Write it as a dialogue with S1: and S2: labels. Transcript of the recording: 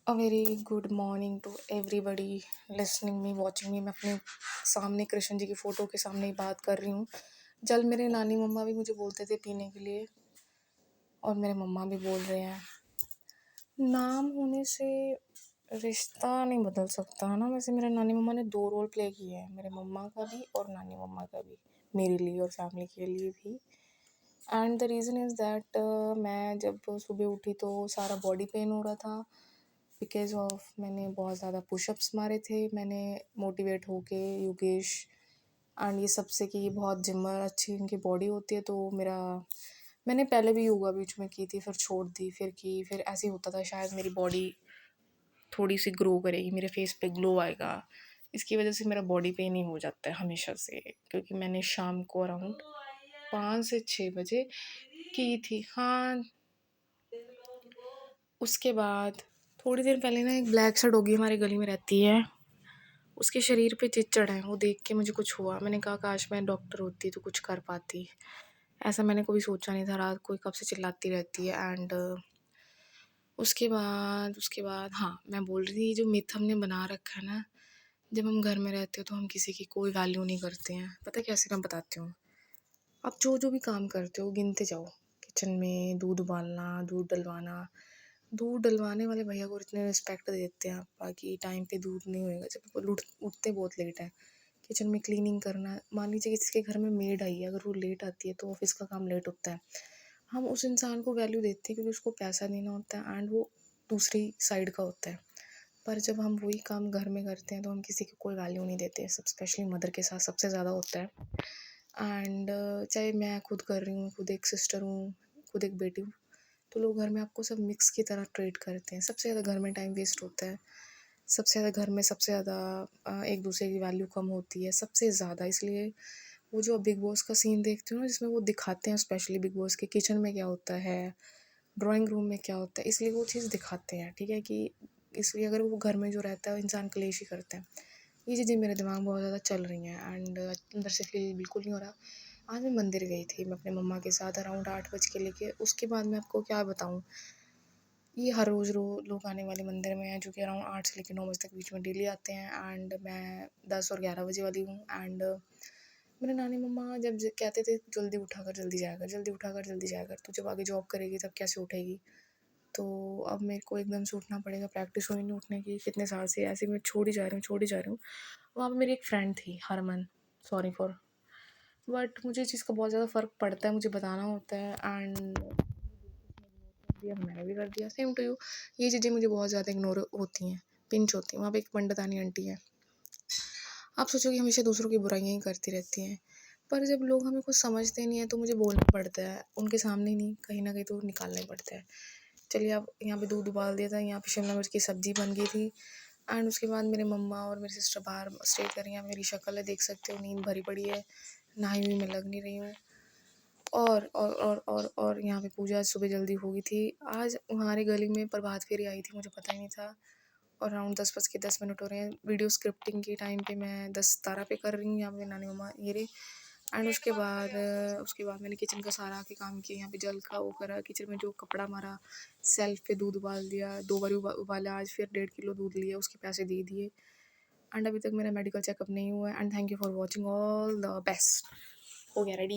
S1: A very good morning to everybody listening me watching me. मैं अपने सामने कृष्ण जी की फ़ोटो के सामने ही बात कर रही हूँ। जल मेरे नानी मम्मा भी मुझे बोलते थे पीने के लिए, और मेरे मम्मा भी बोल रहे हैं। नाम होने से रिश्ता नहीं बदल सकता है ना। वैसे मेरे नानी मम्मा ने 2 रोल प्ले किए हैं, मेरे मम्मा का भी और नानी मम्मा का भी, मेरे लिए और फैमिली के लिए भी। And the reason is that मैं जब सुबह उठी तो सारा बॉडी पेन हो रहा था, बिकॉज़ ऑफ मैंने बहुत ज़्यादा पुशअप्स मारे थे। मैंने मोटिवेट होके योगेश एंड ये सबसे कि ये बहुत जिमर अच्छी इनकी बॉडी होती है, तो मेरा मैंने पहले भी योगा बीच में की थी, फिर छोड़ दी, फिर की, फिर ऐसे ही होता था शायद मेरी बॉडी थोड़ी सी ग्रो करेगी, मेरे फेस पे ग्लो आएगा। इसकी वजह से मेरा बॉडी पेन ही हो जाता है हमेशा से, क्योंकि मैंने शाम को अराउंड 5 से 6 बजे की थी। हाँ, उसके बाद थोड़ी देर पहले ना एक ब्लैक सा डॉगी हमारे गली में रहती है, उसके शरीर पे चिच्चड़ है। वो देख के मुझे कुछ हुआ, मैंने कहा काश मैं डॉक्टर होती तो कुछ कर पाती। ऐसा मैंने कभी सोचा नहीं था। रात को कब से चिल्लाती रहती है। एंड उसके बाद हाँ, मैं बोल रही थी जो मिथ हमने बना रखा है ना, जब हम घर में रहते हो तो हम किसी की कोई वैल्यू नहीं करते हैं। पता है कैसे? मैं बताती हूँ। आप जो जो भी काम करते हो गिनते जाओ। किचन में दूध उबालना, दूध डलवाना, दूध डलवाने वाले भैया को इतने रिस्पेक्ट देते हैं आप, बाकी टाइम पे दूध नहीं होएगा जब वो उठते बहुत लेट है। किचन में क्लीनिंग करना, मान लीजिए किसी के घर में मेड आई है, अगर वो लेट आती है तो ऑफिस का काम लेट होता है। हम उस इंसान को वैल्यू देते हैं क्योंकि उसको पैसा देना होता है एंड वो दूसरी साइड का होता है। पर जब हम वही काम घर में करते हैं तो हम किसी को कोई वैल्यू नहीं देते। सब स्पेशली मदर के साथ सबसे ज़्यादा होता है। एंड चाहे मैं खुद कर रही हूँ, खुद एक सिस्टर हूँ, खुद एक बेटी हूँ, तो लोग घर में आपको सब मिक्स की तरह ट्रीट करते हैं। सबसे ज़्यादा घर में टाइम वेस्ट होता है। सबसे ज़्यादा घर में सबसे ज़्यादा एक दूसरे की वैल्यू कम होती है सबसे ज़्यादा। इसलिए वो जो बिग बॉस का सीन देखती हूँ ना, जिसमें वो दिखाते हैं स्पेशली बिग बॉस के किचन में क्या होता है, ड्राइंग रूम में क्या होता है, इसलिए वो चीज़ दिखाते हैं। ठीक है कि इसलिए अगर वो घर में जो रहता है इंसान कलेश ही करता है। ये चीज़ें मेरे दिमाग में बहुत ज़्यादा चल रही हैं एंड अंदर से फील बिल्कुल नहीं हो रहा। आज मैं मंदिर गई थी, मैं अपने मम्मा के साथ अराउंड 8 बज के लेके। उसके बाद मैं आपको क्या बताऊँ, ये हर रोज़ लोग आने वाले मंदिर में हैं, जो कि अराउंड 8 से लेकर 9 बजे तक बीच में डेली आते हैं। एंड मैं 10 और 11 बजे वाली हूँ। एंड मेरे नानी मम्मा जब कहते थे जल्दी उठा कर जल्दी जाया कर, जल्दी उठा कर जल्दी जाया कर, तू जब आगे जॉब करेगी तब कैसे उठेगी। तो अब मेरे को एकदम से उठना पड़ेगा, प्रैक्टिस हुई नहीं उठने की कितने साल से, ऐसे मैं छोड़ ही जा रही हूँ, छोड़ ही जा रही हूँ। वहाँ पे मेरी एक फ्रेंड थी, हरमन, सॉरी फॉर, बट मुझे इस चीज़ का बहुत ज़्यादा फ़र्क पड़ता है, मुझे बताना होता है। एंड दिया मैंने भी कर दिया, सेम टू यू। ये चीज़ें मुझे बहुत ज़्यादा इग्नोर होती हैं, पिंच होती हैं। वहाँ पे एक पंडितानी आंटी है, आप सोचो कि हमेशा दूसरों की बुराइयाँ ही करती रहती हैं, पर जब लोग हमें कुछ समझते नहीं हैं तो मुझे बोलना पड़ता है। उनके सामने नहीं, कहीं ना कहीं तो निकालना ही पड़ता है। चलिए, अब यहाँ पे दूध उबाल दिया था, यहाँ पे शिमला मिर्च की सब्ज़ी बन गई थी। एंड उसके बाद मेरे मम्मा और मेरी सिस्टर बाहर स्टे कर रही हैं। मेरी शक्ल है, देख सकते हो, नींद भरी पड़ी है, नहाई हुई मैं लग नहीं रही हूँ। और यहाँ पे पूजा सुबह जल्दी हो गई थी। आज हमारी गली में प्रभात फेरी आई थी, मुझे पता ही नहीं था। और अराउंड 10 बज के 10 मिनट हो रहे हैं। वीडियो स्क्रिप्टिंग के टाइम पे मैं 10 12 पे कर रही हूँ, यहाँ पे नानी मम्मा ये रही। एंड उसके बाद मैंने किचन का सारा आके काम किया। यहाँ पे जल का वो करा, किचन में जो कपड़ा मारा, सेल्फ पे दूध उबाल दिया, 2 बार उबाला। आज फिर 1.5 किलो दूध लिया, उसके पैसे दे दिए। एंड अभी तक मेरा मेडिकल चेकअप नहीं हुआ है। And thank you for watching, all the best. हो गया रेडी।